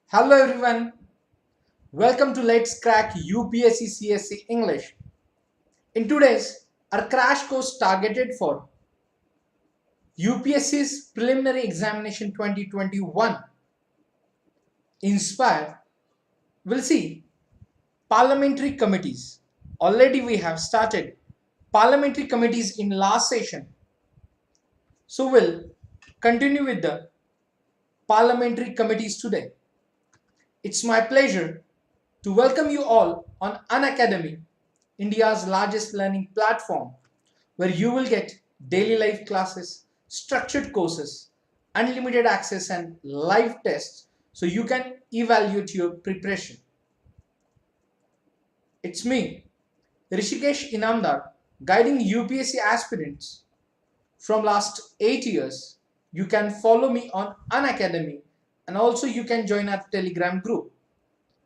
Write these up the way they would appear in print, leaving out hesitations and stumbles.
Hello everyone, welcome to Let's Crack UPSC CSE English. In today's our crash course targeted for UPSC's Preliminary Examination 2021 Inspire, we'll see Parliamentary Committees. Already we have started Parliamentary Committees in last session. So we'll continue with the Parliamentary Committees today. It's my pleasure to welcome you all on Unacademy, India's largest learning platform, where you will get daily life classes, structured courses, unlimited access and live tests so you can evaluate your preparation. It's me, Rushikesh Inamdar, guiding UPSC aspirants from last 8 years. You can follow me on Unacademy and also you can join our Telegram group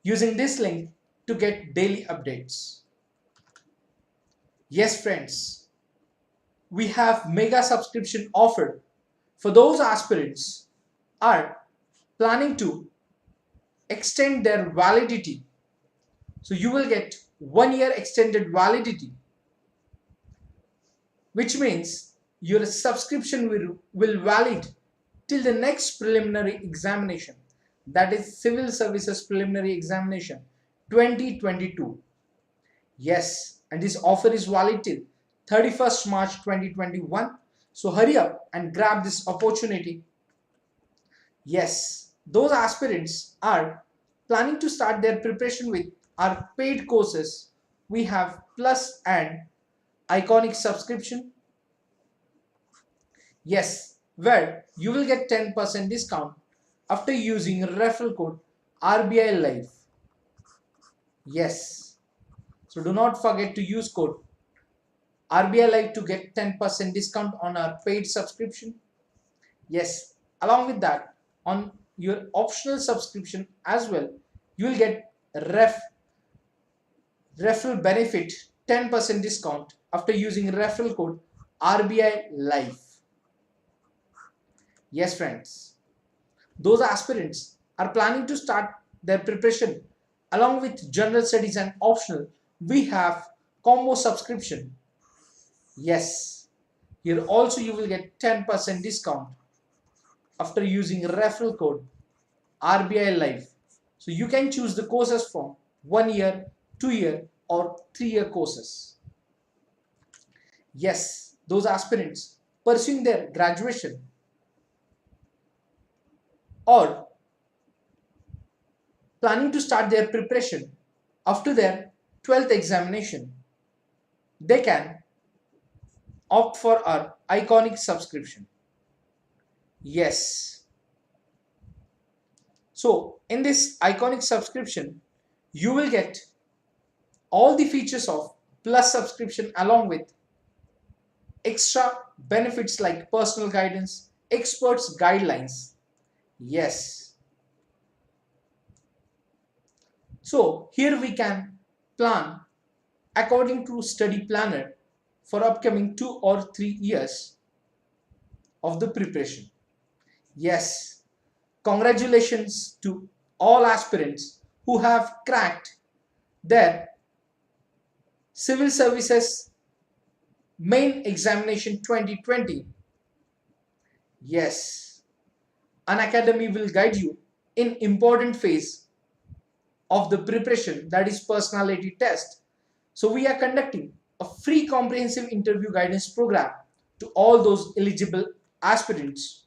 using this link to get daily updates. Yes friends, we have mega subscription offered for those aspirants are planning to extend their validity. So you will get 1 year extended validity, which means your subscription will valid till the next preliminary examination, that is Civil Services Preliminary Examination 2022. Yes, and this offer is valid till 31st March 2021. So hurry up and grab this opportunity. Yes, those aspirants are planning to start their preparation with our paid courses. We have Plus and Iconic subscription. Yes, where you will get 10% discount after using referral code RBI Live. Yes, so do not forget to use code RBI Live to get 10% discount on our paid subscription. Yes, along with that, on your optional subscription as well, you will get referral benefit 10% discount after using referral code RBI Live. Yes friends, those aspirants are planning to start their preparation along with general studies and optional. We have combo subscription. Yes, here also you will get 10% discount after using referral code RBI Live. So you can choose the courses from 1 year, 2 year or 3 year courses. Yes, those aspirants pursuing their graduation or planning to start their preparation after their 12th examination, they can opt for our Iconic subscription. Yes. So in this Iconic subscription, you will get all the features of Plus subscription along with extra benefits like personal guidance, experts guidelines. Yes. So here we can plan according to study planner for upcoming 2 or 3 years of the preparation. Yes, congratulations to all aspirants who have cracked their Civil Services Main Examination 2020. Yes, Unacademy will guide you in important phase of the preparation, that is personality test. So we are conducting a free comprehensive interview guidance program to all those eligible aspirants.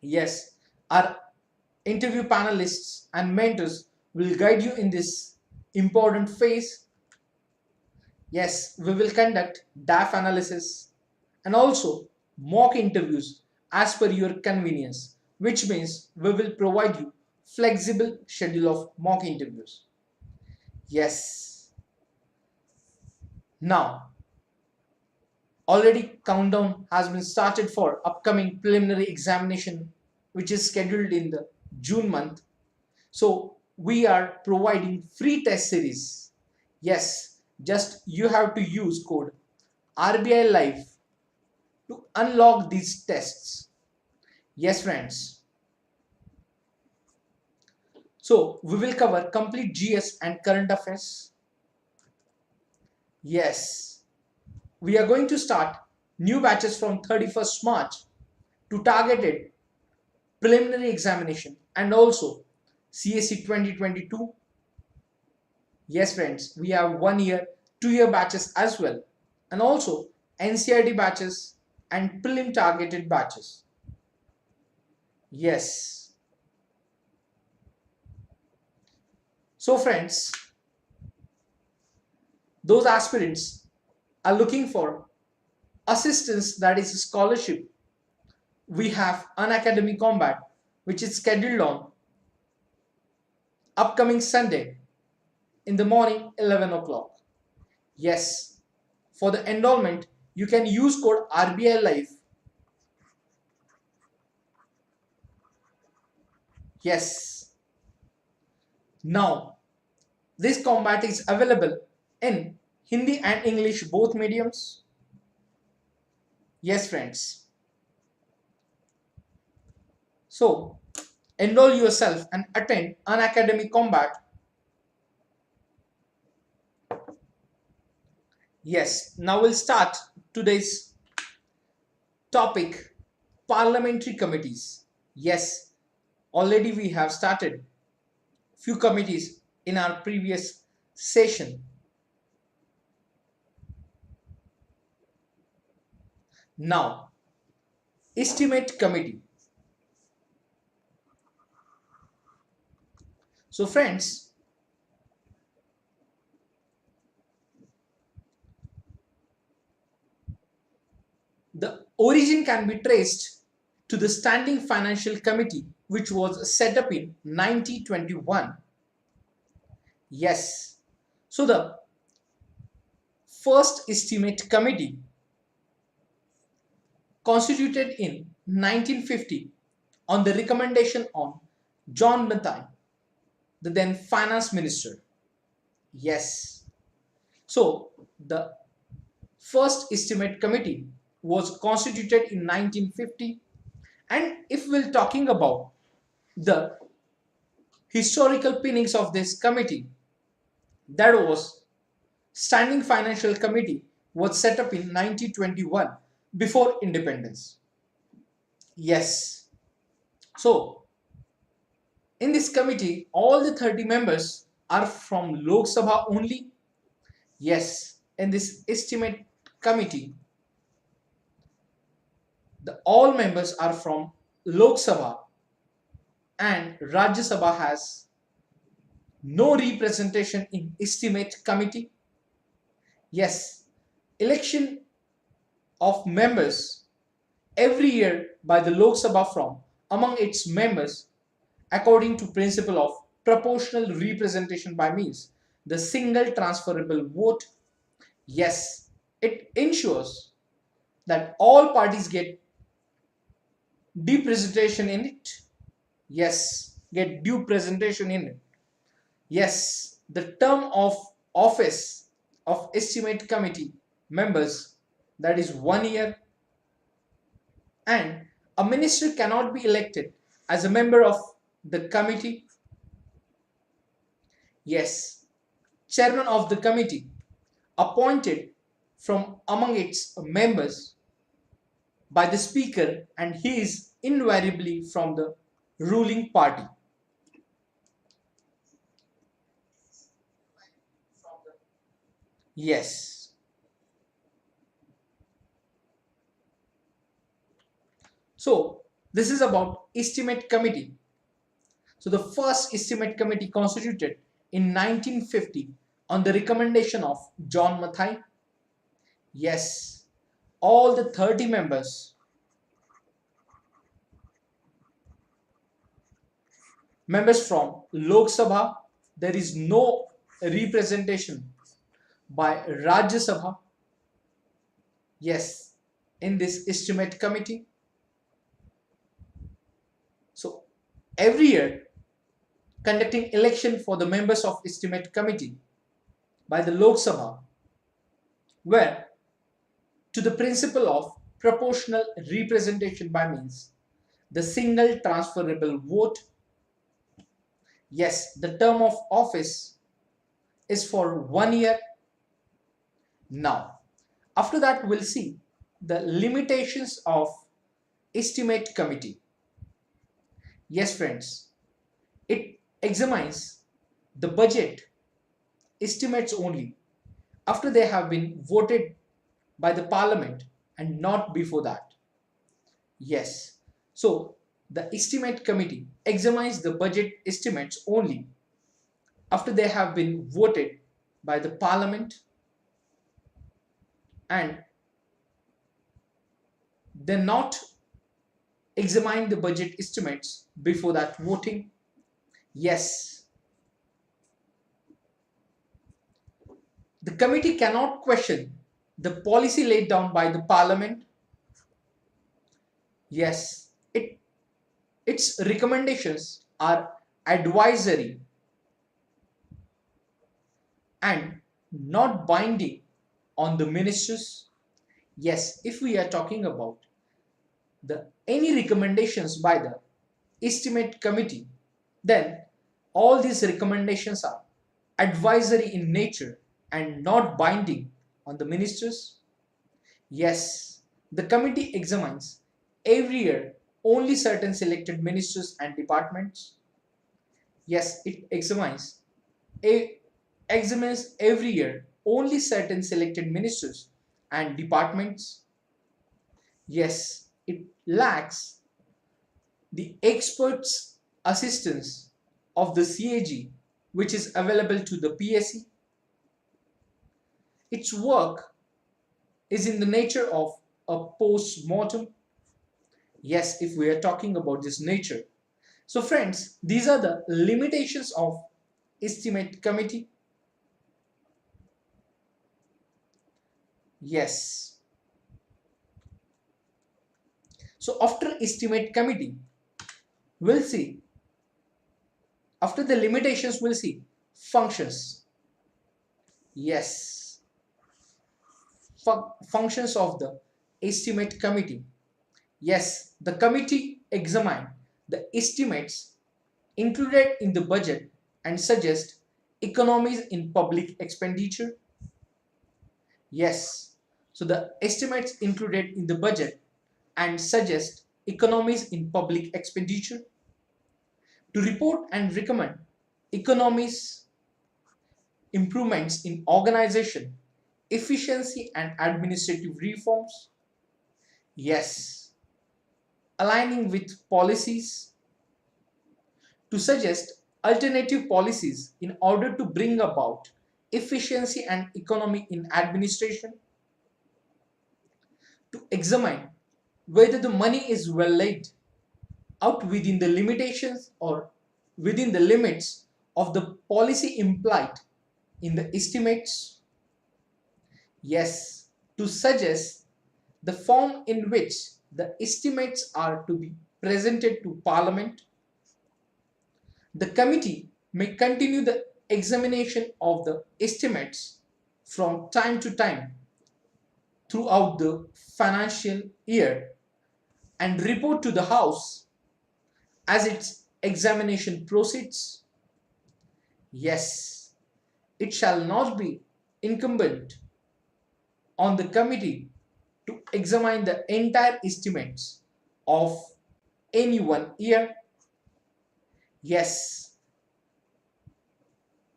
Yes, our interview panelists and mentors will guide you in this important phase. Yes, we will conduct DAF analysis and also mock interviews as per your convenience, which means we will provide you flexible schedule of mock interviews. Yes. Now, already countdown has been started for upcoming preliminary examination, which is scheduled in the June month. So we are providing free test series. Yes, just you have to use code RBI Live to unlock these tests. Yes friends, So we will cover complete GS and current affairs. Yes, we are going to start new batches from 31st March to targeted preliminary examination and also CSE 2022. Yes friends, we have 1 year, 2 year batches as well, and also NCRT batches and prelim targeted batches. Yes. So friends, those aspirants are looking for assistance, that is scholarship. We have Unacademy Combat, which is scheduled on upcoming Sunday in the morning 11 o'clock. Yes, for the enrollment you can use code RBI Live. Yes. Now this combat is available in Hindi and English both mediums. Yes friends. So enroll yourself and attend Unacademy Combat. Yes, now we'll start today's topic, Parliamentary Committees. Yes, already we have started few committees in our previous session. Now, Estimate Committee. So friends, the origin can be traced to the Standing Financial Committee, which was set up in 1921. Yes, so the first Estimate Committee constituted in 1950 on the recommendation of John Mathai, the then finance minister. Yes, so the first Estimate Committee was constituted in 1950, and if we're talking about the historical pinnings of this committee, that was Standing Financial Committee was set up in 1921 before independence. Yes, so in this committee all the 30 members are from Lok Sabha only. Yes, in this Estimate Committee the all members are from Lok Sabha, and Rajya Sabha has no representation in Estimate Committee. Yes, election of members every year by the Lok Sabha from among its members according to principle of proportional representation by means the single transferable vote. Yes, it ensures that all parties get deep presentation in it. Yes, get due presentation in it. Yes, the term of office of Estimate Committee members, that is 1 year, and a minister cannot be elected as a member of the committee. Yes, chairman of the committee appointed from among its members by the speaker, and he is invariably from the ruling party. Yes. So this is about Estimate Committee. So the first Estimate Committee constituted in 1950 on the recommendation of John Mathai. Yes, all the 30 members from Lok Sabha. There is no representation by Rajya Sabha. Yes, in this Estimate Committee. So every year conducting election for the members of Estimate Committee by the Lok Sabha, where to the principle of proportional representation by means the single transferable vote. Yes, the term of office is for 1 year. Now, after that, we'll see the limitations of estimate committee. Yes, friends, it examines the budget estimates only after they have been voted by the parliament and not before that. Yes, so the estimate committee examines the budget estimates only after they have been voted by the parliament and they not examine the budget estimates before that voting. Yes, the committee cannot question the policy laid down by the parliament. Yes, its recommendations are advisory and not binding on the ministers. Yes, if we are talking about the any recommendations by the estimate committee, then all these recommendations are advisory in nature and not binding on the ministers. Yes, the committee examines every year only certain selected ministers and departments. Yes, it examines every year only certain selected ministers and departments. Yes, it lacks the experts' assistance of the CAG, which is available to the PSE. Its work is in the nature of a post-mortem. Yes, if we are talking about this nature. So friends, these are the limitations of estimate committee. Yes. So after estimate committee, we'll see, after the limitations, we'll see functions. Yes. Functions of the estimate committee. Yes, the committee examine the estimates included in the budget and suggest economies in public expenditure. Yes, so the estimates included in the budget and suggest economies in public expenditure. To report and recommend economies, improvements in organization, efficiency and administrative reforms. Yes, aligning with policies. To suggest alternative policies in order to bring about efficiency and economy in administration. To examine whether the money is well laid out within the limitations or within the limits of the policy implied in the estimates. Yes, to suggest the form in which the estimates are to be presented to Parliament. The committee may continue the examination of the estimates from time to time throughout the financial year and report to the House as its examination proceeds. Yes, it shall not be incumbent on the committee to examine the entire estimates of any 1 year. Yes,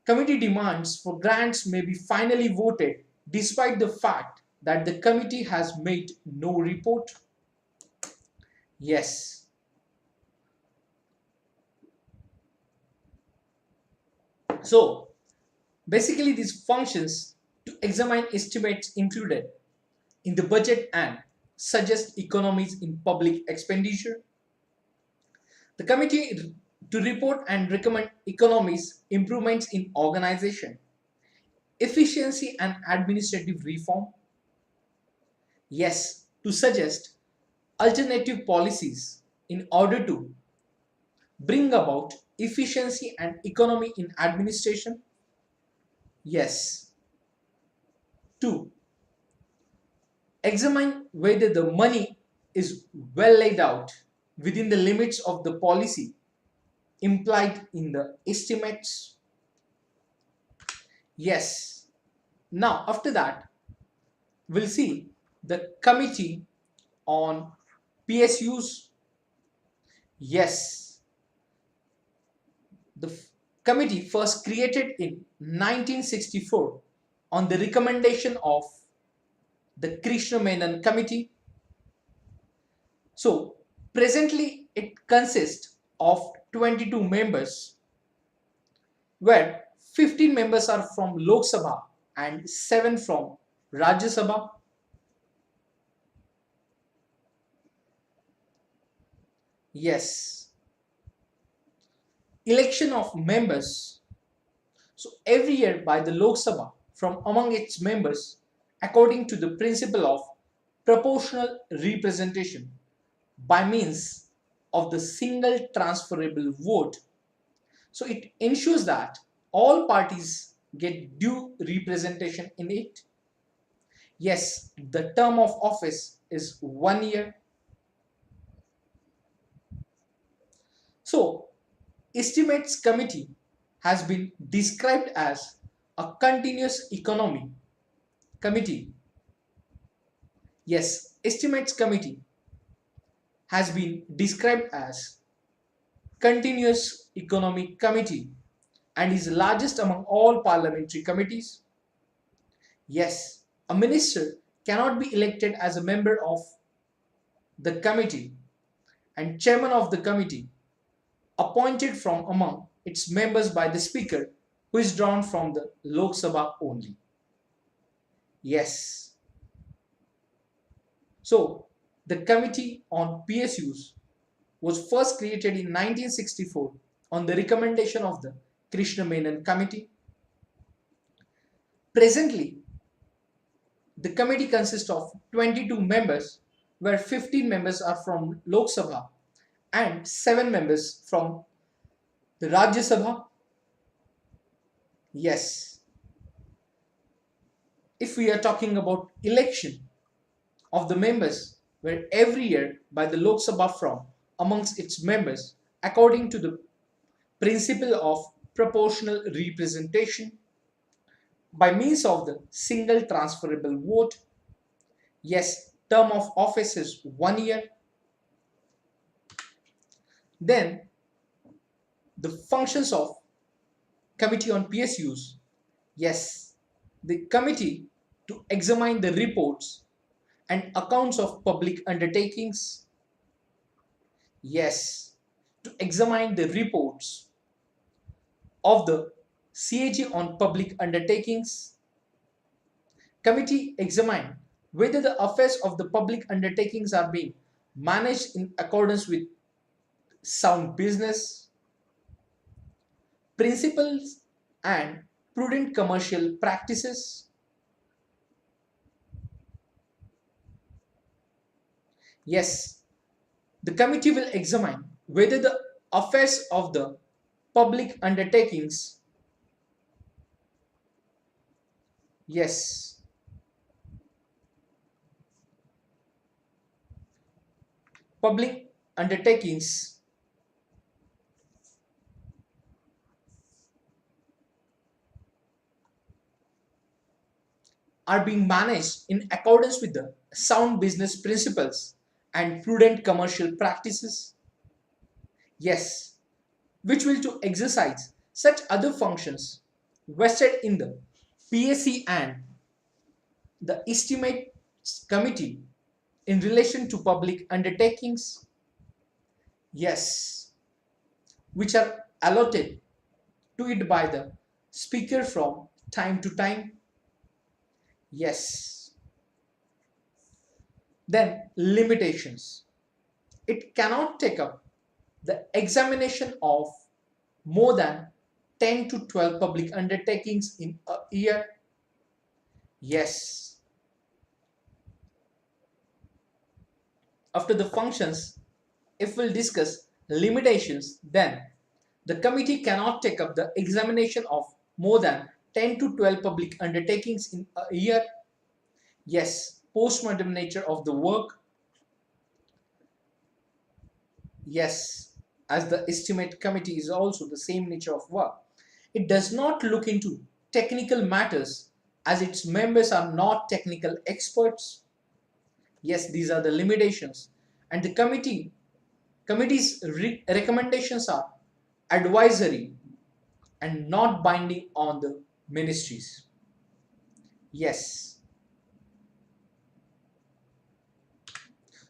committee demands for grants may be finally voted despite the fact that the committee has made no report. Yes. So, basically these functions to examine estimates included in the budget and suggest economies in public expenditure. The committee to report and recommend economies, improvements in organization, efficiency and administrative reform. Yes, to suggest alternative policies in order to bring about efficiency and economy in administration. Yes, to examine whether the money is well laid out within the limits of the policy implied in the estimates? Yes. Now, after that, we'll see the Committee on PSUs. Yes. The committee first created in 1964 on the recommendation of the Krishna Menon Committee. So, presently it consists of 22 members, where 15 members are from Lok Sabha and 7 from Rajya Sabha. Yes. Election of members. So every year by the Lok Sabha from among its members according to the principle of proportional representation by means of the single transferable vote. So it ensures that all parties get due representation in it. Yes, the term of office is 1 year. So, Estimates Committee has been described as a continuous economy committee. Yes, Estimates Committee has been described as continuous economic committee and is largest among all parliamentary committees. Yes, a minister cannot be elected as a member of the committee, and chairman of the committee appointed from among its members by the speaker, who is drawn from the Lok Sabha only. Yes. So, the Committee on PSUs was first created in 1964 on the recommendation of the Krishna Menon Committee. Presently, the committee consists of 22 members, where 15 members are from Lok Sabha and 7 members from the Rajya Sabha. Yes. If we are talking about election of the members, where every year by the Lok Sabha from amongst its members according to the principle of proportional representation by means of the single transferable vote. Yes, term of office is 1 year. Then the functions of Committee on PSUs. Yes, the committee to examine the reports and accounts of public undertakings. Yes, to examine the reports of the CAG on public undertakings. Committee examine whether the affairs of the public undertakings are being managed in accordance with sound business principles and prudent commercial practices. Yes, the committee will examine whether the affairs of the public undertakings, yes, public undertakings are being managed in accordance with the sound business principles and prudent commercial practices. Yes, which will to exercise such other functions vested in the PSC and the Estimates Committee in relation to public undertakings. Yes, which are allotted to it by the speaker from time to time. Yes. Then limitations. It cannot take up the examination of more than 10 to 12 public undertakings in a year. Yes. After the functions, if we'll discuss limitations, then the committee cannot take up the examination of more than 10 to 12 public undertakings in a year. Yes. Postmortem nature of the work. Yes. as the estimate committee is also the same nature of work. It does not look into technical matters as its members are not technical experts. Yes, these are the limitations. And the committee's recommendations are advisory and not binding on the ministries. Yes.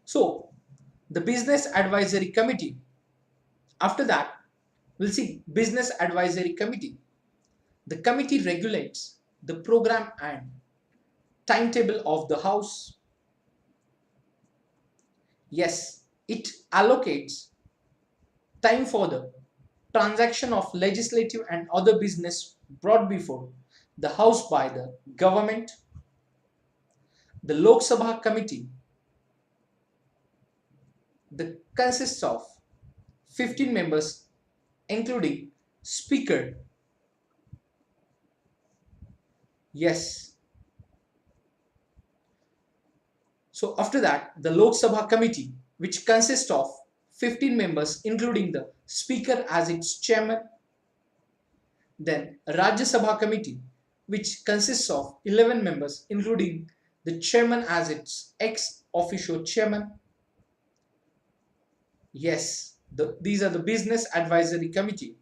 So, the Business Advisory Committee. After that, we'll see Business Advisory Committee. The committee regulates the program and timetable of the House. Yes, it allocates time for the transaction of legislative and other business brought before the House by the government. The Lok Sabha Committee consists of 15 members including Speaker. Yes. So after that, the Lok Sabha Committee, which consists of 15 members including the Speaker as its chairman. Then Rajya Sabha Committee, which consists of 11 members including the chairman as its ex officio chairman. Yes, these are the Business Advisory Committee.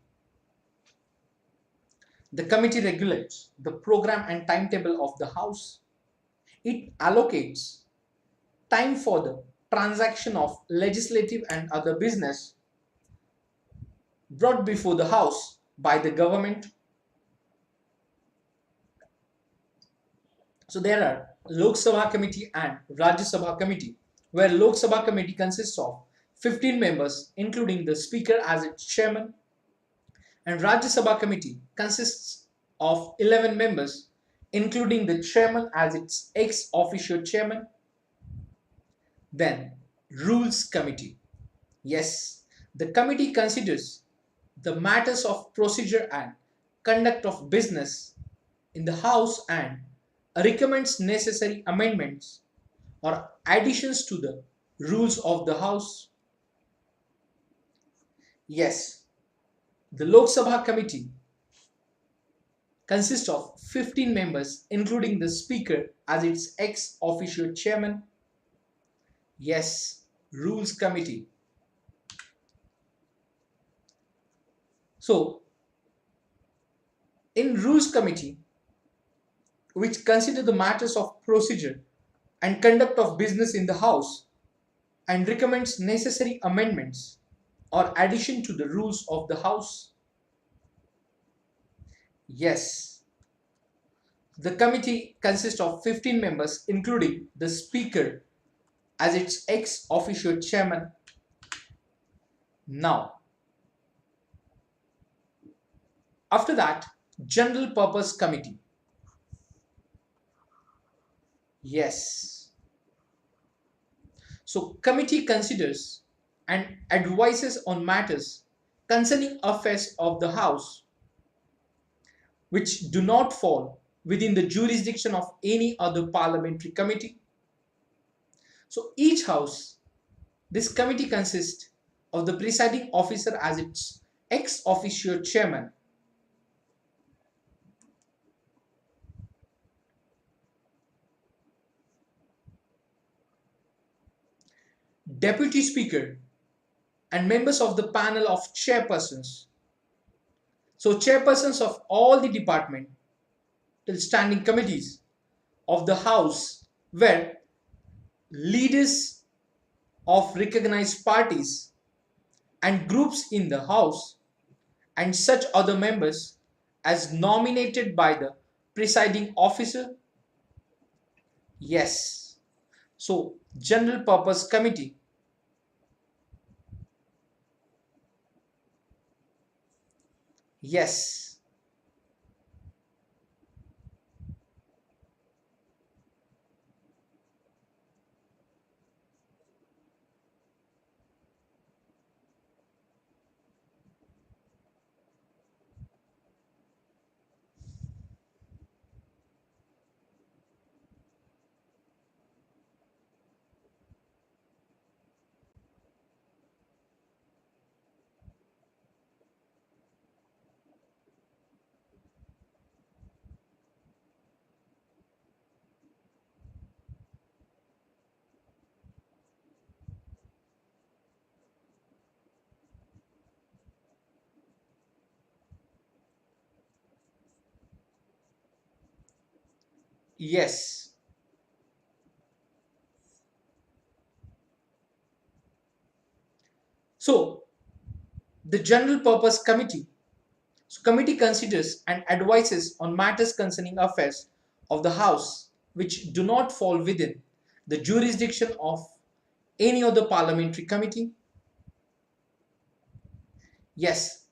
The committee regulates the program and timetable of the House. It allocates time for the transaction of legislative and other business brought before the House by the government. So there are Lok Sabha Committee and Rajya Sabha Committee, where Lok Sabha Committee consists of 15 members including the Speaker as its chairman, and Rajya Sabha Committee consists of 11 members including the chairman as its ex officio chairman. Then Rules Committee. Yes, the committee considers the matters of procedure and conduct of business in the House and recommends necessary amendments or additions to the rules of the House. Yes, the Lok Sabha Committee consists of 15 members including the Speaker as its ex officio chairman. Yes, Rules Committee. So, in Rules Committee, which consider the matters of procedure and conduct of business in the House and recommends necessary amendments or addition to the rules of the House. Yes, the committee consists of 15 members including the Speaker as its ex officio chairman. Now, after that, General Purpose Committee. Yes. So, committee considers and advises on matters concerning affairs of the House which do not fall within the jurisdiction of any other parliamentary committee. So, each House, this committee consists of the presiding officer as its ex officio chairman. Deputy Speaker and members of the panel of chairpersons. So chairpersons of all the departmental standing committees of the House were leaders of recognized parties and groups in the House and such other members as nominated by the presiding officer. Yes. So General Purpose Committee. Yes. Yes. So, the General Purpose Committee. So, committee considers and advises on matters concerning affairs of the House which do not fall within the jurisdiction of any other parliamentary committee. Yes.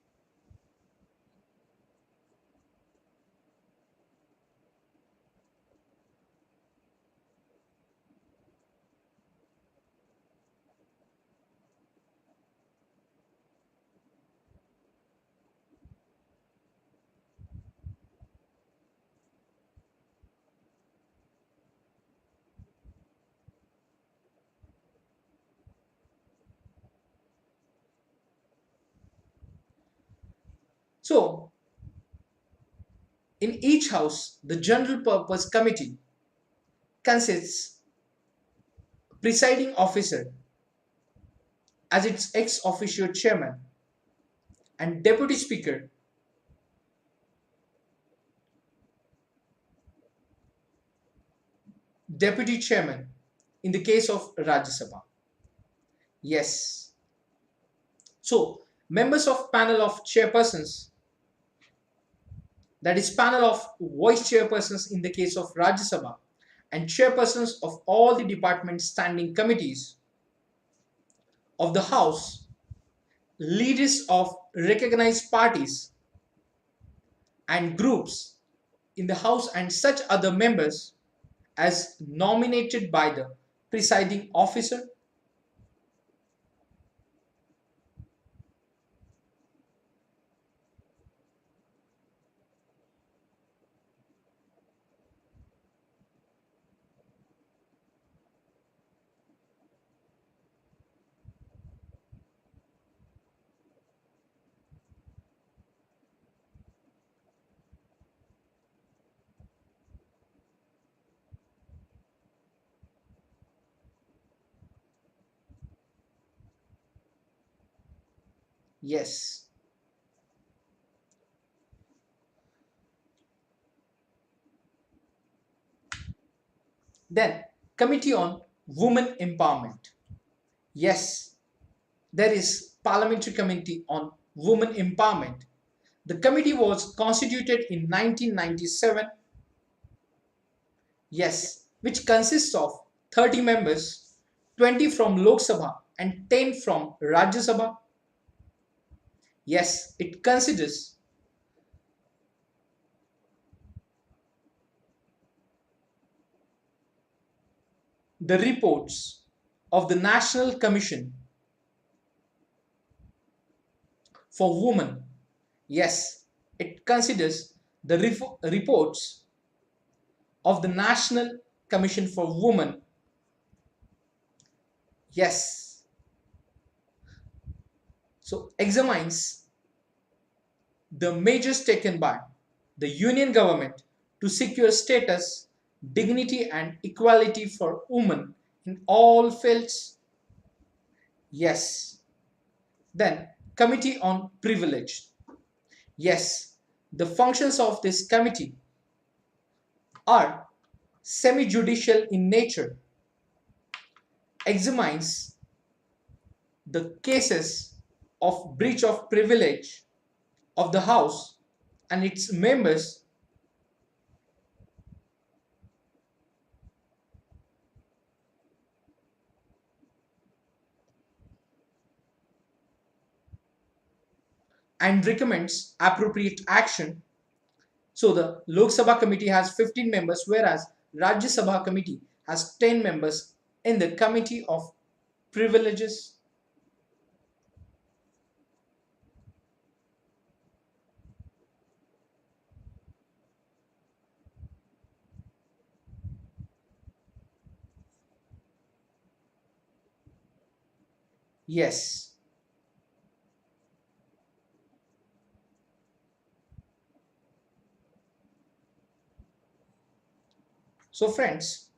So, in each house, the General Purpose Committee consists presiding officer as its ex officio chairman and deputy speaker, deputy chairman in the case of Rajya Sabha. Yes. So, members of panel of chairpersons, that is panel of vice chairpersons in the case of Rajya Sabha, and chairpersons of all the department standing committees of the House, leaders of recognized parties and groups in the House, and such other members as nominated by the presiding officer. Yes. Then, Committee on Women Empowerment. Yes, there is Parliamentary Committee on Women Empowerment. The committee was constituted in 1997. Yes, which consists of 30 members, 20 from Lok Sabha and 10 from Rajya Sabha. Yes, it considers the reports of the National Commission for Women. Yes, it considers the reports of the National Commission for Women. Yes, so examines the measures taken by the union government to secure status, dignity, and equality for women in all fields. Yes. Then, Committee on Privilege. Yes, the functions of this committee are semi-judicial in nature, examines the cases of breach of privilege of the House and its members, and recommends appropriate action. So the Lok Sabha committee has 15 members, whereas Rajya Sabha committee has 10 members in the Committee of Privileges. Yes. So friends,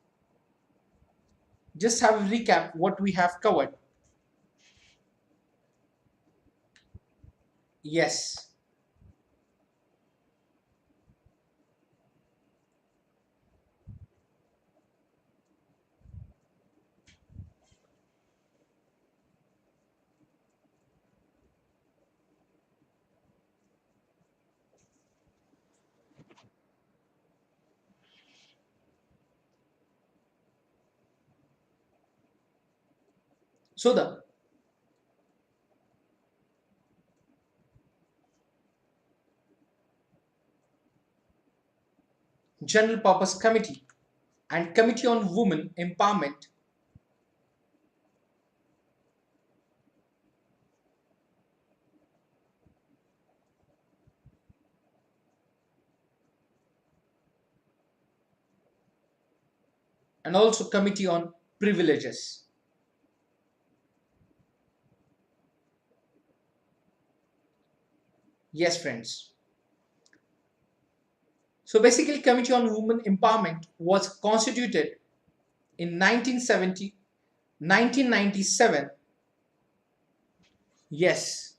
just have a recap what we have covered. Yes. So the General Purpose Committee and Committee on Women Empowerment and also Committee on Privileges. Yes, friends. So basically, Committee on Women Empowerment was constituted in 1970, 1997. Yes.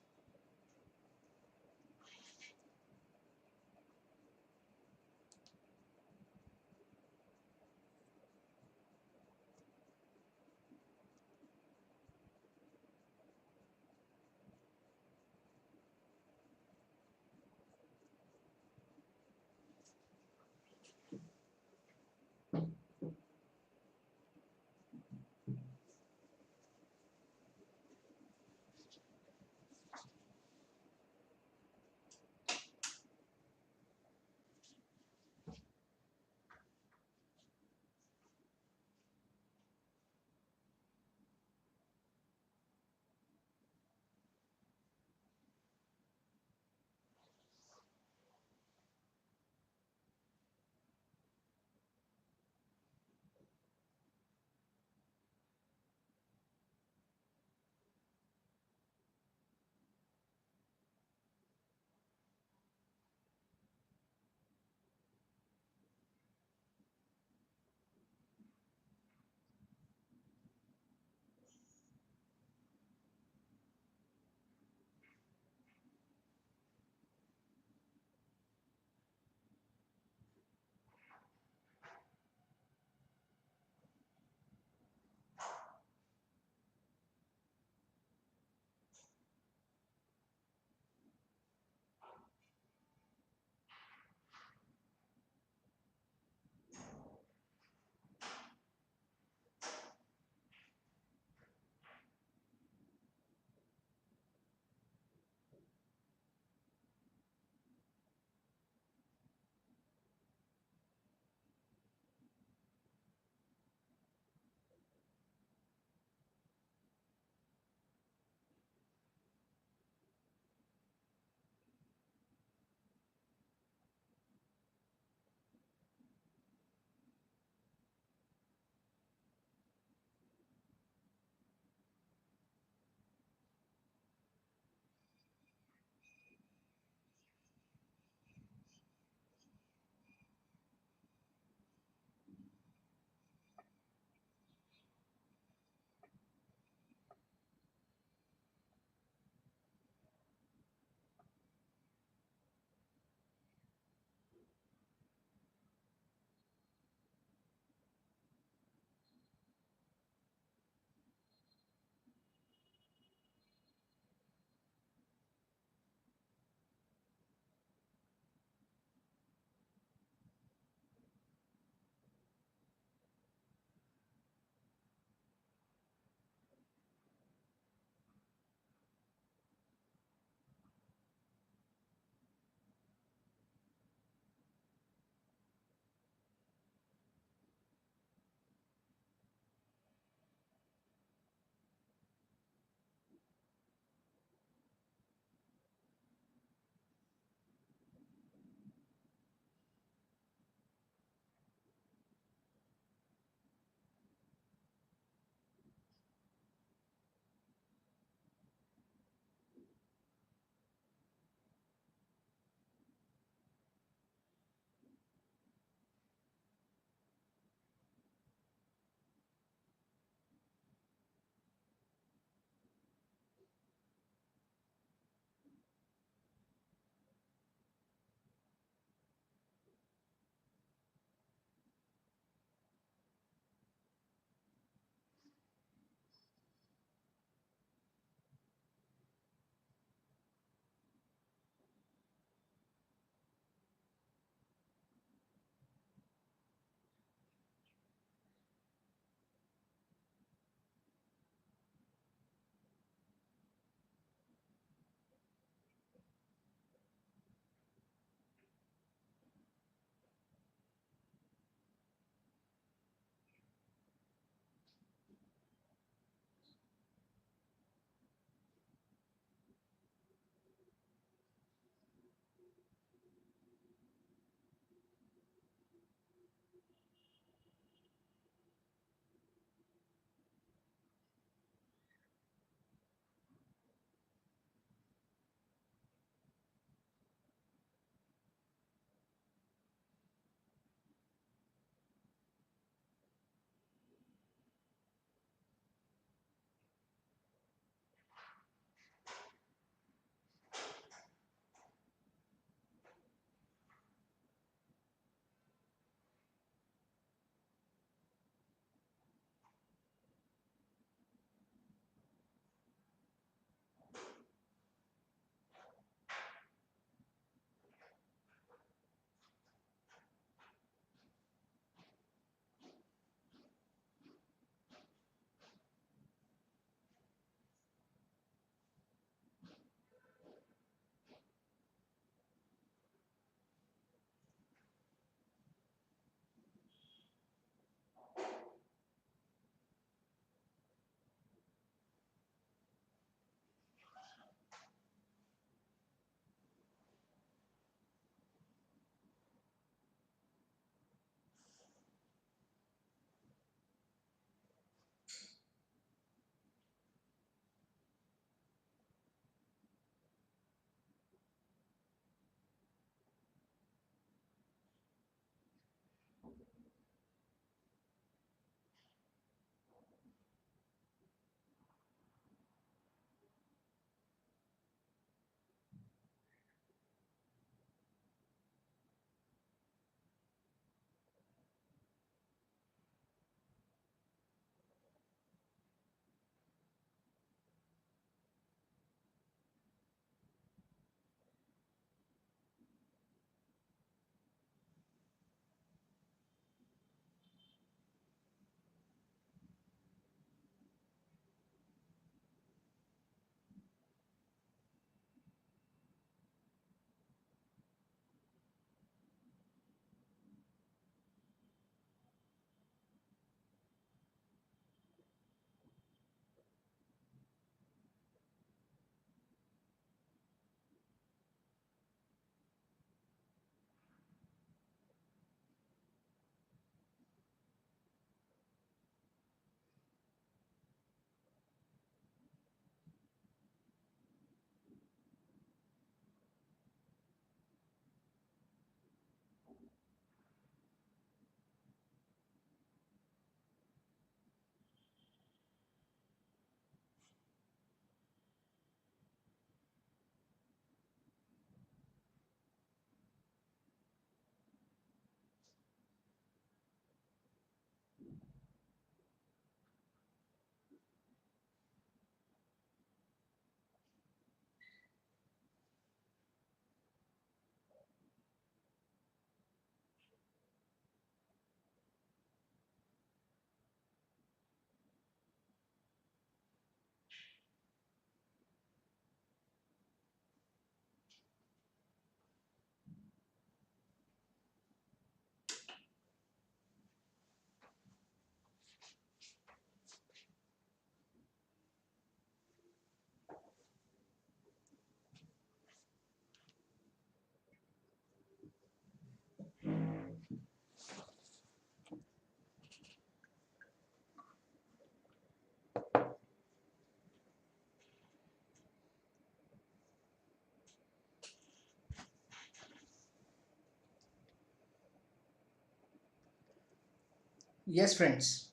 Yes, friends.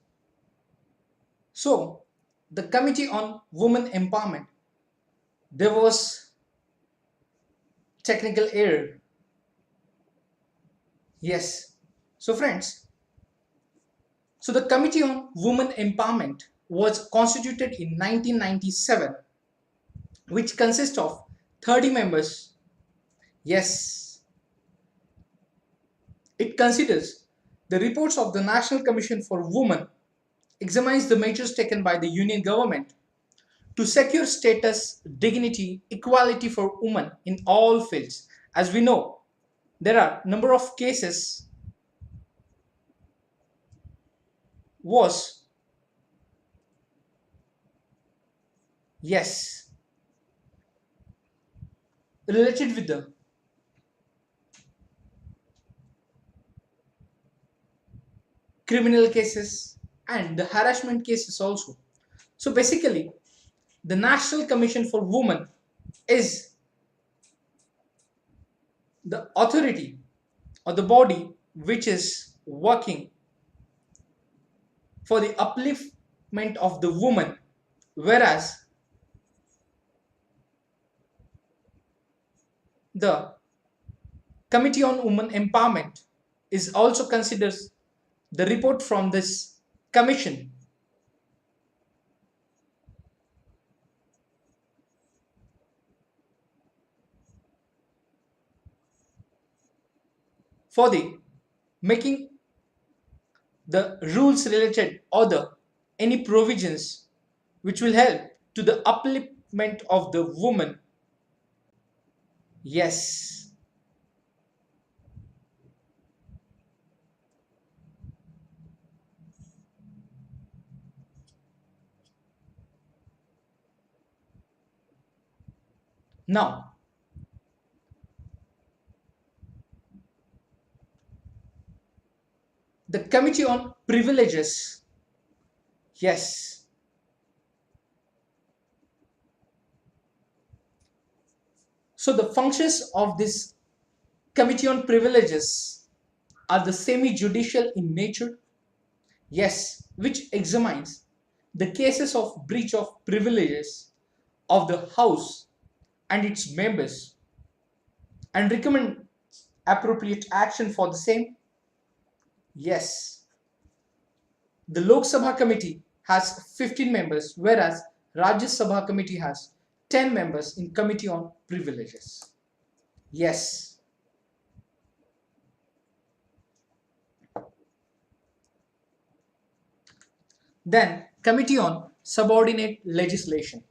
So, the Committee on Women Empowerment, there was technical error. Yes. So, friends, so the Committee on Women Empowerment was constituted in 1997, which consists of 30 members. Yes, it considers the reports of the National Commission for Women, examines the measures taken by the Union government to secure status, dignity, equality for women in all fields. As we know, there are number of cases was yes related with the criminal cases and the harassment cases also. So basically, the National Commission for Women is the authority or the body which is working for the upliftment of the woman, whereas the Committee on Women Empowerment is also considers the report from this commission for the making the rules related or the any provisions which will help to the upliftment of the woman. Yes. Now, the Committee on Privileges. Yes. So the functions of this Committee on Privileges are the semi-judicial in nature. Yes, which examines the cases of breach of privileges of the House and its members and recommend appropriate action for the same. Yes, the Lok Sabha Committee has 15 members, whereas Rajya Sabha Committee has 10 members in Committee on Privileges. Yes. Then Committee on Subordinate Legislation.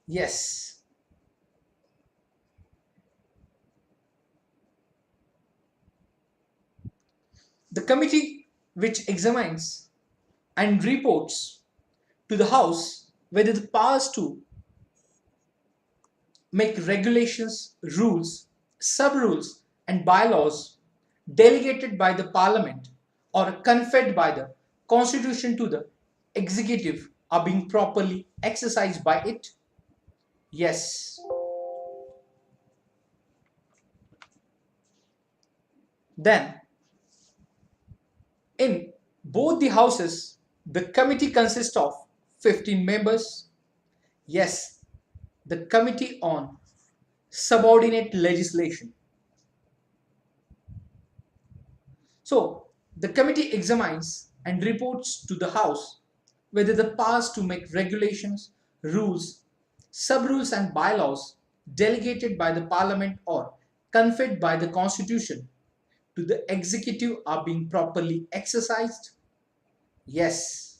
Yes. The committee which examines and reports to the House whether the powers to make regulations, rules, sub-rules and bylaws delegated by the Parliament or conferred by the Constitution to the executive are being properly exercised by it. Yes. Then, in both the houses, the committee consists of 15 members. Yes, the Committee on Subordinate Legislation. So, the committee examines and reports to the House whether the powers to make regulations, rules, sub-rules and bylaws delegated by the Parliament or conferred by the Constitution to the executive are being properly exercised. Yes.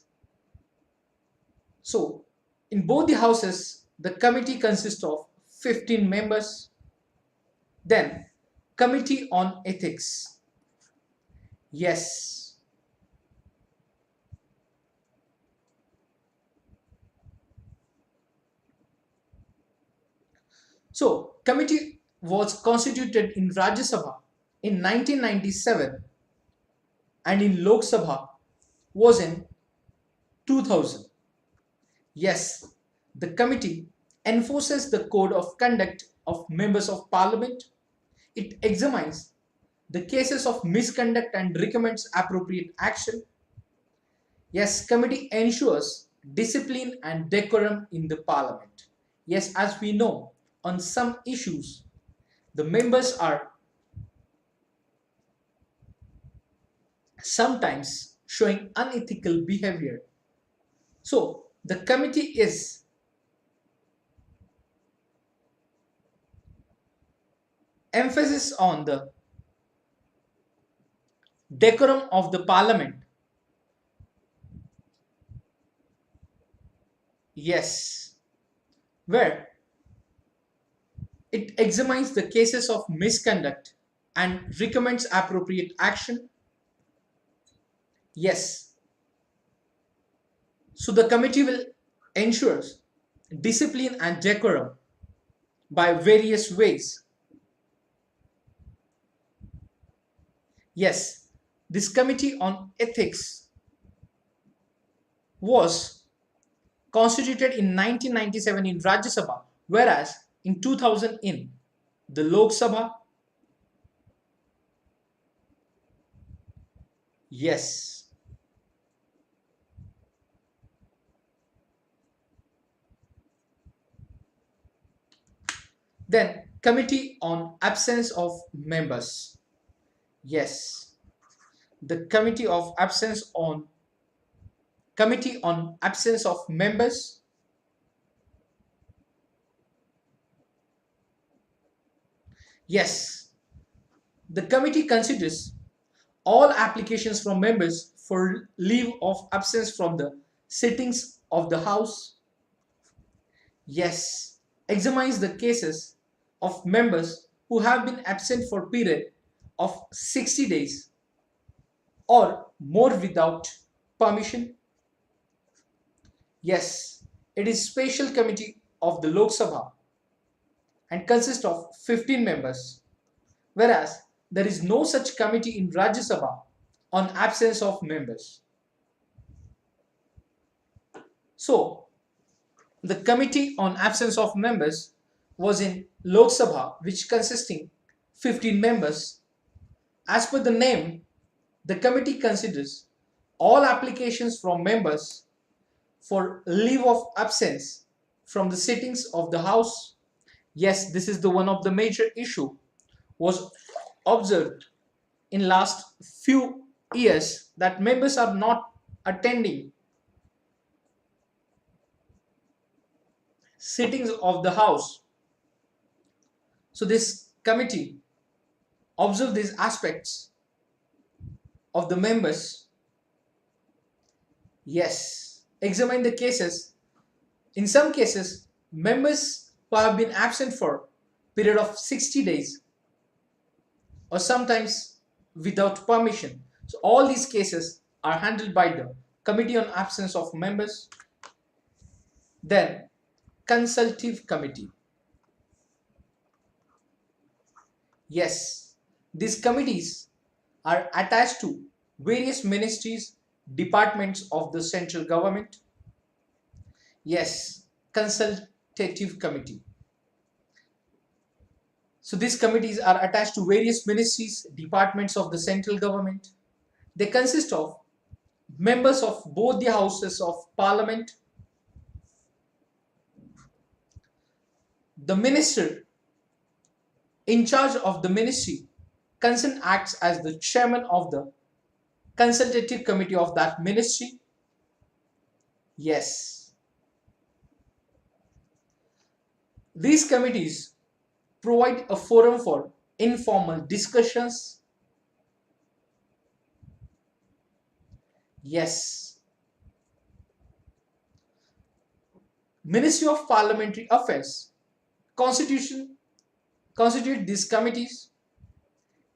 So, in both the houses, the committee consists of 15 members. Then, Committee on Ethics. Yes. So, committee was constituted in Rajya Sabha in 1997 and in Lok Sabha was in 2000. Yes, the committee enforces the code of conduct of members of parliament. It examines the cases of misconduct and recommends appropriate action. Yes, committee ensures discipline and decorum in the parliament. Yes, as we know, on some issues, the members are sometimes showing unethical behavior. So, the committee is emphasis on the decorum of the parliament. Yes, where it examines the cases of misconduct and recommends appropriate action. Yes, so the committee will ensure discipline and decorum by various ways. Yes, this committee on ethics was constituted in 1997 in Rajya Sabha, whereas in 2000 in the Lok Sabha. Yes. Then committee on absence of members. Yes. The committee on absence of members. Yes. The committee considers all applications from members for leave of absence from the sittings of the House. Yes. Examines the cases of members who have been absent for a period of 60 days or more without permission. Yes, it is special committee of the Lok Sabha and consists of 15 members, whereas there is no such committee in Rajya Sabha on absence of members. So, the committee on absence of members was in Lok Sabha, which consisting 15 members. As per the name, the committee considers all applications from members for leave of absence from the sittings of the House. Yes, this is the one of the major issue was observed in last few years, that members are not attending sittings of the House. So this committee observed these aspects of the members. Yes, examine the cases. In some cases, members who have been absent for a period of 60 days or sometimes without permission. So all these cases are handled by the Committee on Absence of Members. Then Consultative Committee. Yes, these committees are attached to various ministries, departments of the central government. Yes, Consultative Committee. So these committees are attached to various ministries, departments of the central government. They consist of members of both the houses of parliament. The minister in charge of the ministry concerned acts as the chairman of the consultative committee of that ministry. Yes. These committees provide a forum for informal discussions. Yes. Ministry of Parliamentary Affairs constitute these committees.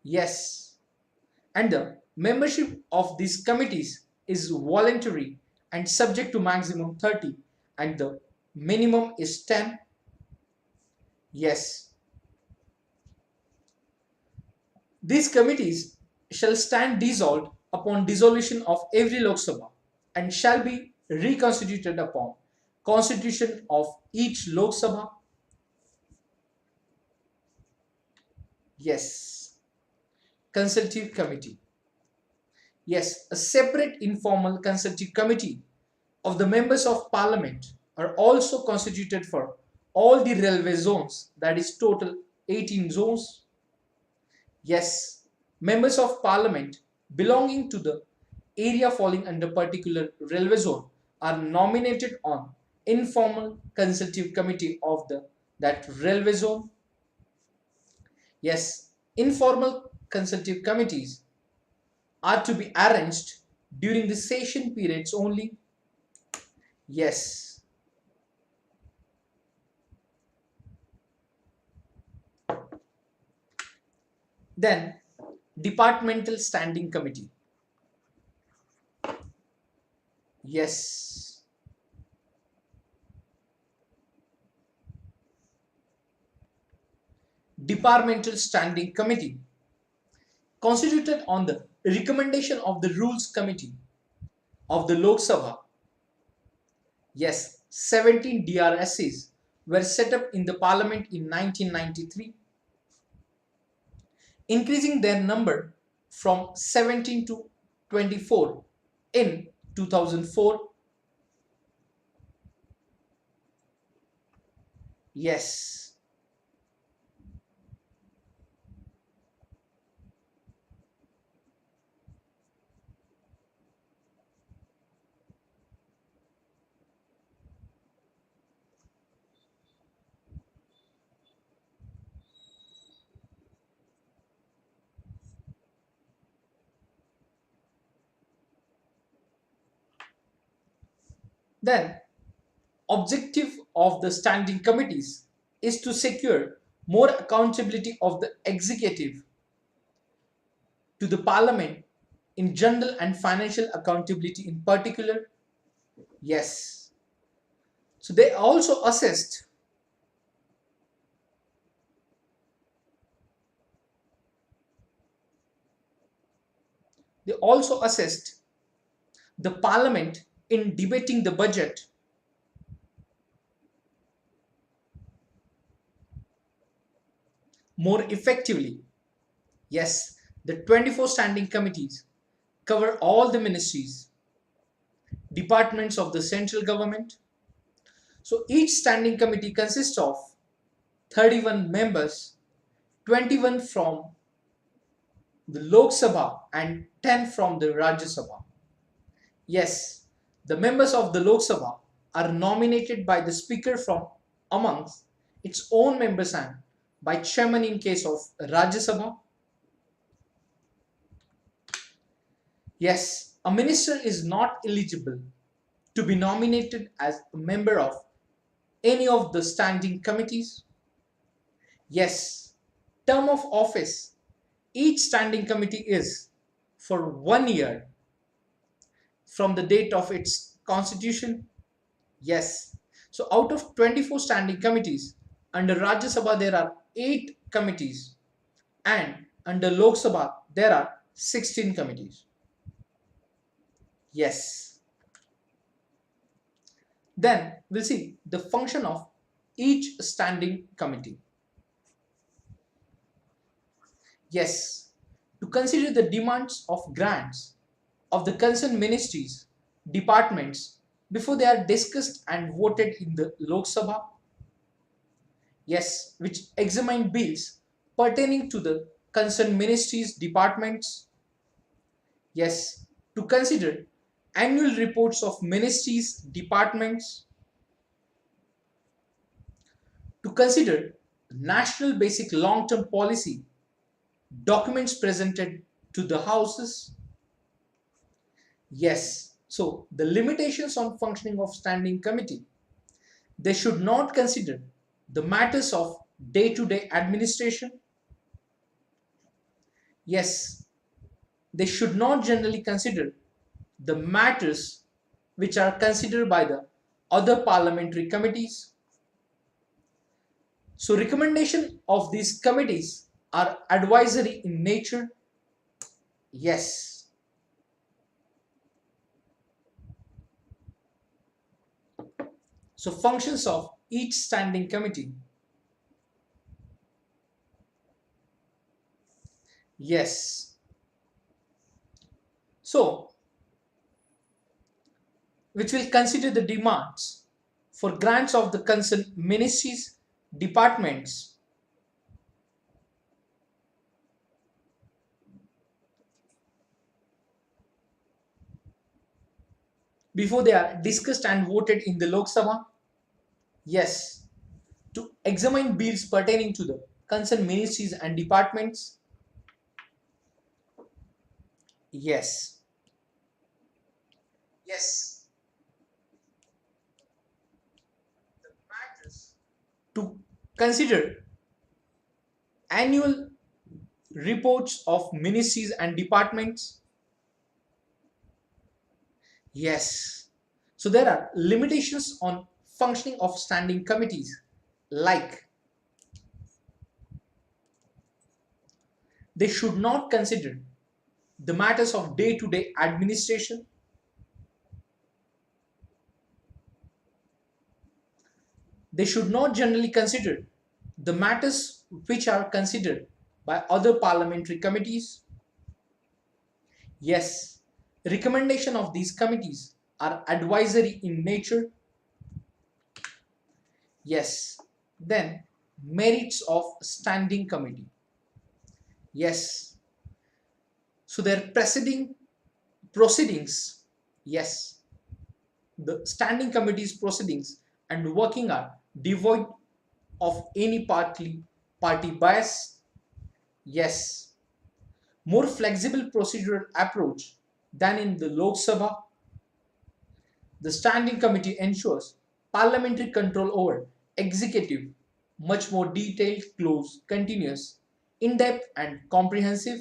Yes. And the membership of these committees is voluntary and subject to maximum 30 and the minimum is 10. Yes. These committees shall stand dissolved upon dissolution of every Lok Sabha and shall be reconstituted upon constitution of each Lok Sabha. Yes. Consultative Committee. Yes, a separate informal consultative committee of the members of parliament are also constituted for all the railway zones, that is total 18 zones. Yes, members of parliament belonging to the area falling under particular railway zone are nominated on informal consultative committee of that railway zone. Yes, informal consultative committees are to be arranged during the session periods only. Yes. Then, Departmental Standing Committee. Yes. Departmental Standing Committee, constituted on the recommendation of the Rules Committee of the Lok Sabha. Yes, 17 DRSCs were set up in the Parliament in 1993, increasing their number from 17 to 24 in 2004. Yes. Then, objective of the standing committees is to secure more accountability of the executive to the parliament in general and financial accountability in particular. Yes. So they also assessed the parliament in debating the budget more effectively. Yes, the 24 standing committees cover all the ministries, departments of the central government. So each standing committee consists of 31 members, 21 from the Lok Sabha and 10 from the Rajya Sabha. Yes, the members of the Lok Sabha are nominated by the Speaker from amongst its own members and by chairman in case of Rajya Sabha. Yes, a minister is not eligible to be nominated as a member of any of the standing committees. Yes, term of office. Each standing committee is for 1 year from the date of its constitution. Yes. So out of 24 standing committees, under Rajya Sabha there are 8 committees and under Lok Sabha there are 16 committees. Yes. Then we'll see the function of each standing committee. Yes, to consider the demands of grants of the concerned ministries, departments before they are discussed and voted in the Lok Sabha. Yes, which examine bills pertaining to the concerned ministries, departments. Yes, to consider annual reports of ministries, departments. To consider national basic long-term policy documents presented to the houses. Yes, so the limitations on functioning of standing committee. They should not consider the matters of day-to-day administration. Yes, they should not generally consider the matters which are considered by the other parliamentary committees. So recommendation of these committees are advisory in nature. Yes. So functions of each standing committee. Yes. So, which will consider the demands for grants of the concerned ministries, departments. Before they are discussed and voted in the Lok Sabha. Yes. To examine bills pertaining to the concerned ministries and departments. Yes. Yes. The matters to consider annual reports of ministries and departments. Yes. So there are limitations on functioning of standing committees, like they should not consider the matters of day-to-day administration. They should not generally consider the matters which are considered by other parliamentary committees. Yes, recommendation of these committees are advisory in nature. Yes, then merits of standing committee. Yes, so their preceding proceedings. Yes, the standing committee's proceedings and working are devoid of any party bias. Yes, more flexible procedural approach than in the Lok Sabha. The standing committee ensures parliamentary control over executive, much more detailed, close, continuous, in-depth and comprehensive.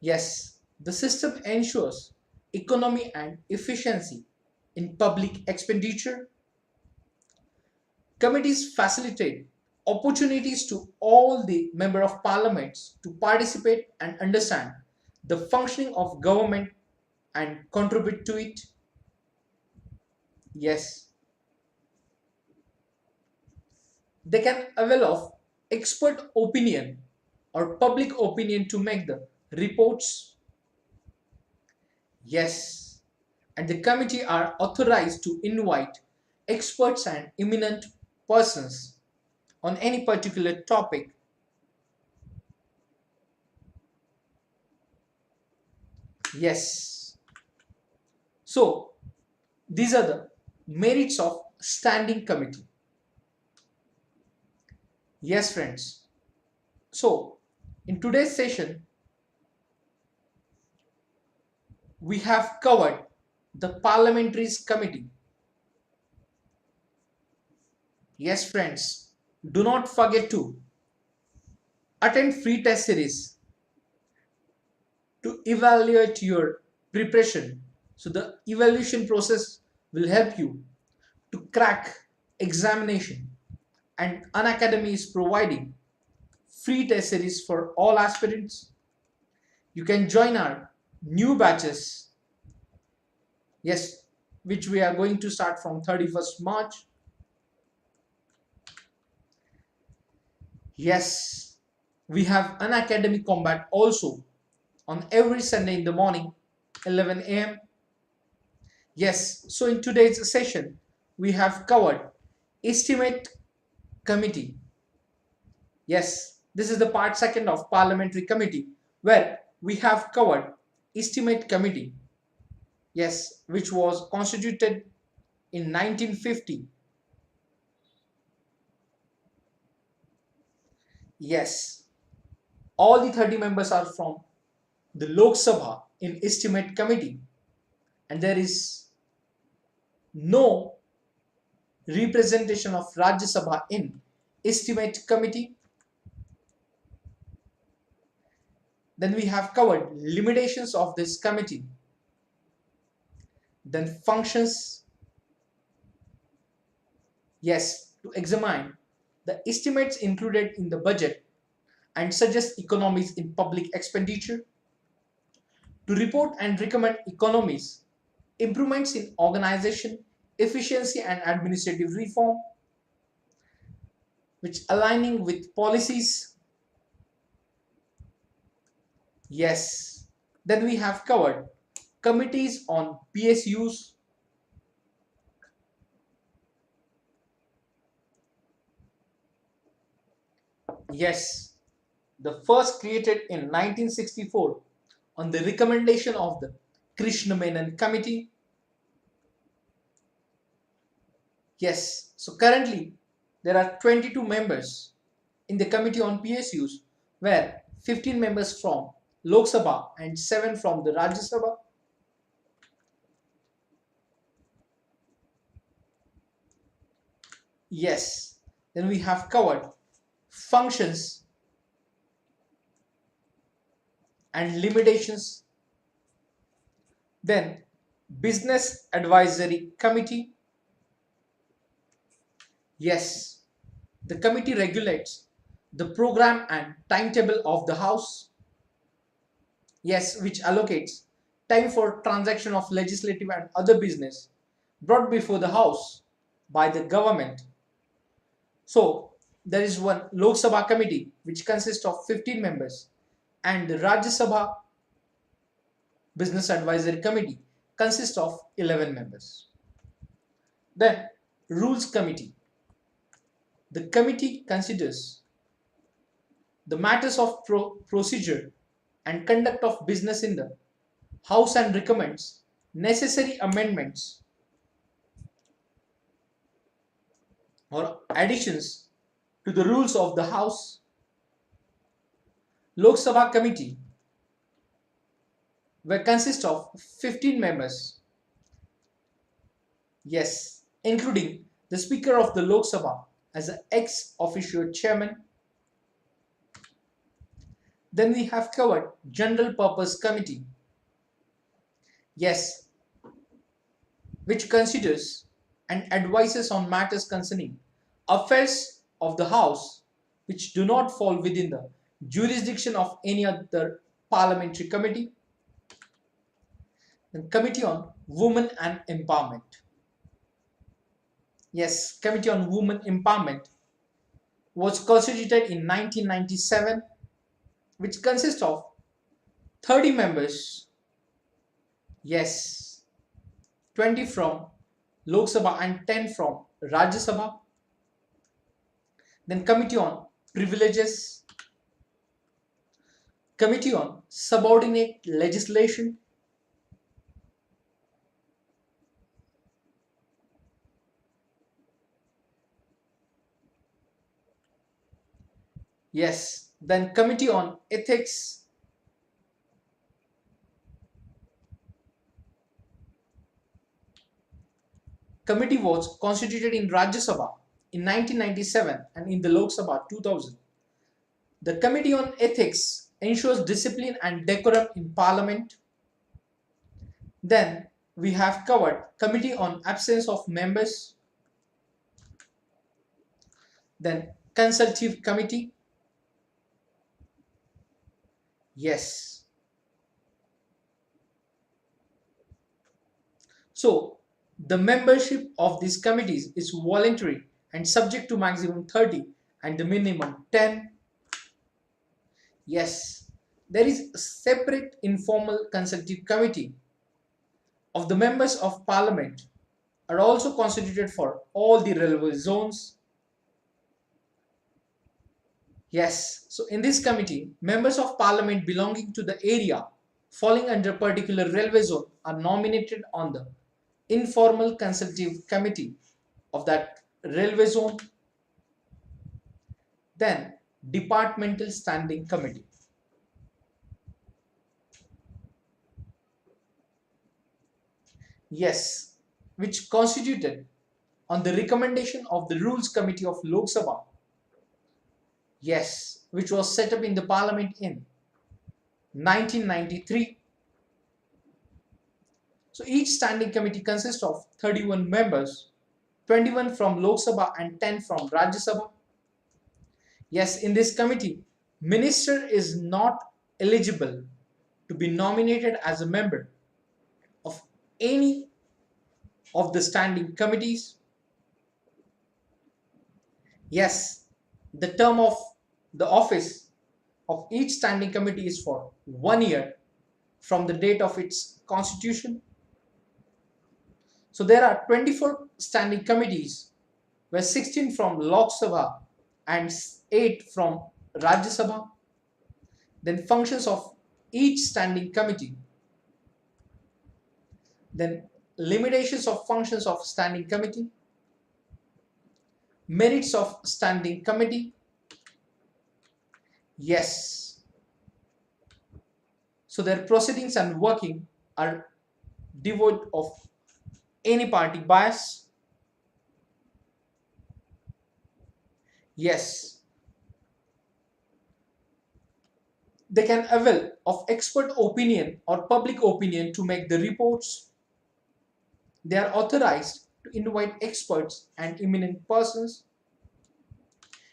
Yes, the system ensures economy and efficiency in public expenditure. Committees facilitate opportunities to all the member of parliaments to participate and understand the functioning of government and contribute to it. Yes, they can avail of expert opinion or public opinion to make the reports. Yes, and the committee are authorized to invite experts and eminent persons on any particular topic. Yes. So, these are the merits of standing committee. Yes, friends. So, in today's session, we have covered the Parliamentary Committee. Yes, friends. Do not forget to attend free test series to evaluate your preparation. So, the evaluation process will help you to crack examination, and Unacademy is providing free test series for all aspirants. You can join our new batches, yes, which we are going to start from 31st March. Yes, we have Unacademy Combat also on every Sunday in the morning 11 a.m. Yes, so in today's session we have covered estimate committee. Yes, this is the part second of parliamentary committee, where we have covered estimate committee. Yes, which was constituted in 1950. Yes, all the 30 members are from the Lok Sabha in estimate committee, and there is no representation of Rajya Sabha in estimate committee. Then we have covered limitations of this committee, then functions. Yes, to examine the estimates included in the budget and suggest economies in public expenditure, to report and recommend economies, improvements in organization, efficiency and administrative reform, which aligning with policies. Yes. Then we have covered committees on PSUs. Yes. The first created in 1964 on the recommendation of the Krishna Menon Committee. Yes. So currently there are 22 members in the Committee on PSUs, where 15 members from Lok Sabha and 7 from the Rajya Sabha. Yes. Then we have covered functions and limitations. Then Business Advisory Committee. Yes. The committee regulates the program and timetable of the House. Yes, which allocates time for transaction of legislative and other business brought before the House by the government. So there is one Lok Sabha committee which consists of 15 members, and the Rajya Sabha Business Advisory Committee consists of 11 members. Then Rules Committee. The committee considers the matters of procedure and conduct of business in the House and recommends necessary amendments or additions to the rules of the House. Lok Sabha Committee will consist of 15 members. Yes, including the Speaker of the Lok Sabha as an ex officio chairman. Then we have covered General Purpose Committee. Yes, which considers and advises on matters concerning affairs of the House which do not fall within the jurisdiction of any other parliamentary committee. And Committee on Women and Empowerment. Yes, Committee on Women Empowerment was constituted in 1997, which consists of 30 members. Yes, 20 from Lok Sabha and 10 from Rajya Sabha. Then Committee on Privileges, Committee on Subordinate Legislation, yes, then Committee on Ethics, committee was constituted in Rajya Sabha in 1997 and in the Lok Sabha 2000. The Committee on Ethics ensures discipline and decorum in Parliament. Then we have covered Committee on Absence of Members. Then Consultative Committee. Yes. So the membership of these committees is voluntary and subject to maximum 30 and the minimum 10. Yes, there is a separate informal consultative committee of the members of parliament are also constituted for all the relevant zones. Yes, so in this committee, members of parliament belonging to the area falling under a particular railway zone are nominated on the informal consultative committee of that railway zone. Then departmental standing committee. Yes, which constituted on the recommendation of the Rules Committee of Lok Sabha. Yes, which was set up in the Parliament in 1993. So each standing committee consists of 31 members, 21 from Lok Sabha and 10 from Rajya Sabha. Yes, in this committee, minister is not eligible to be nominated as a member of any of the standing committees. Yes, the term of the office of each standing committee is for 1 year from the date of its constitution. So there are 24 standing committees, where 16 from Lok Sabha and 8 from Rajya Sabha. Then functions of each standing committee. Then limitations of functions of standing committee. Merits of standing committee. Yes. So their proceedings and working are devoid of any party bias. Yes. They can avail of expert opinion or public opinion to make the reports. They are authorized to invite experts and eminent persons.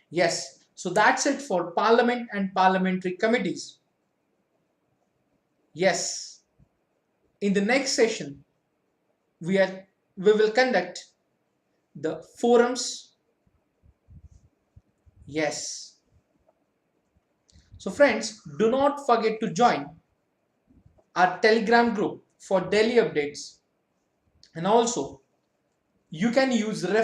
Yes. So that's it for Parliament and Parliamentary Committees. Yes. In the next session, we will conduct the forums. Yes. So friends, do not forget to join our Telegram group for daily updates, and also you can use reference